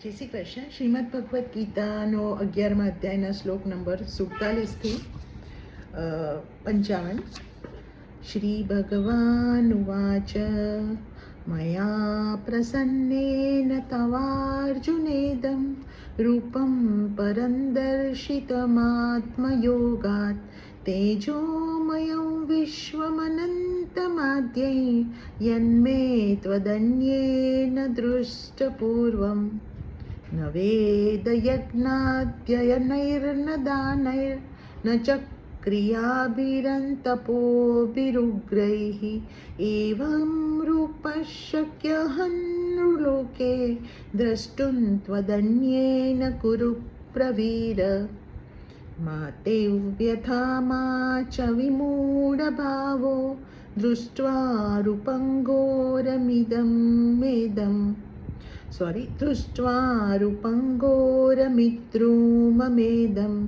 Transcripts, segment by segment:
જય શ્રી કૃષ્ણ. શ્રીમદ ભગવદ્ ગીતાનો 11મા અધ્યાયના શ્લોક નંબર 47 55. શ્રી ભગવાન ઉવાચ મયા પ્રસન્નેન તવાર્જુનેદં રૂપં પરં દર્શિતમાત્મયોગાત તેજોમયં વિશ્વમનંતમાદ્યૈ યન્મે ત્વદન્યેન દૃષ્ટપૂર્વम् ન વેદયજ્ઞાદ્યયનૈર્ન દાનૈર્ન ચ ક્રિયાભિરन्तપોभिरुग्रैः एवं रूपः शक्यः नृलोके द्रष्टुं त्वदन्येन कुरु प्रवीर मा ते व्यथा मा च विमूढभावो दृष्ट्वा रूपं दृष्ट्वा रूपं घोरमिद्रुममेदं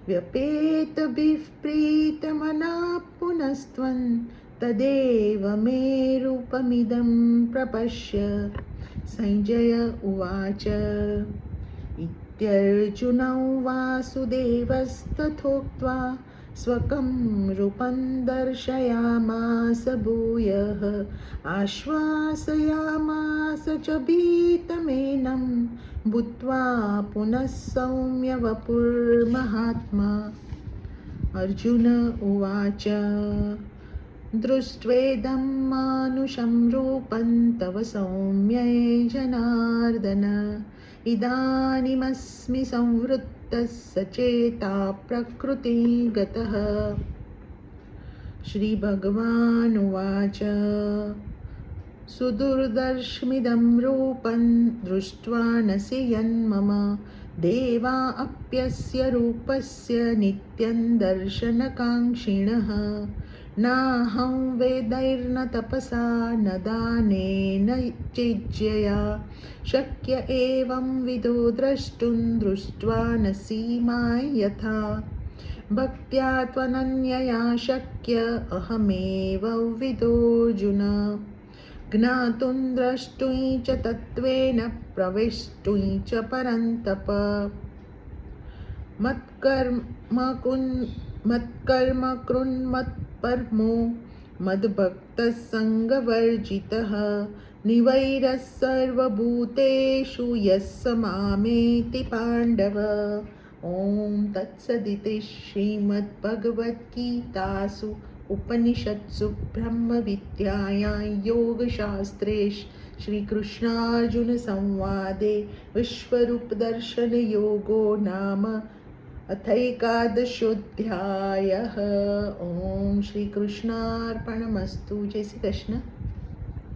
व्यपेतभिः प्रीतमनाः पुनस्त्वं तदेव मे रूपमिदं प्रपश्य. संजय उवाच इत्यर्जुनं वासुदेवस्तथोक्त्वा स्वकं रूपं दर्शयामास भूयः आश्वासयामास च भीतमेनं भूत्वा पुनः सौम्य वपुर्महात्मा. अर्जुन उवाच दृष्ट्वेदं मानुषं रूपं तव सौम्ये जनार्दन इदानीमस्मि संवृत्तः सचेता प्रकृतिगतः. श्रीभगवानुवाच सुदुर्दर्शमिदं रूपं दृष्ट्वा नसि यन्मम देवा अप्यस्य रूपस्य नित्यं दर्शनकाङ्क्षिणः. नाहं वेदैर्न तपसा न दानेन चेज्यया शक्य एवं विदो द्रष्टुं दृष्ट्वा न सीमाय यथा भक्त्या त्वनन्यया शक्य अहमेव विदोऽर्जुन. ज्ञातुं द्रष्टुं च तत्त्वेन प्रवेष्टुं च परन्तप. मत्कर्म कृन्मत्परमो मद्भक्तः सङ्गवर्जितः निवैरः सर्वभूतेषु यः स मामेति पाण्डव. ॐ तत्सदिति श्रीमद्भगवद्गीतासु उपनिषत्सु ब्रह्मविद्यायां योगशास्त्रे श्रीकृष्णार्जुनसंवादे विश्वरूपदर्शनयोगो नाम अथैकादशोऽध्यायः. ॐ श्रीकृष्णार्पणमस्तु. जय श्री कृष्ण.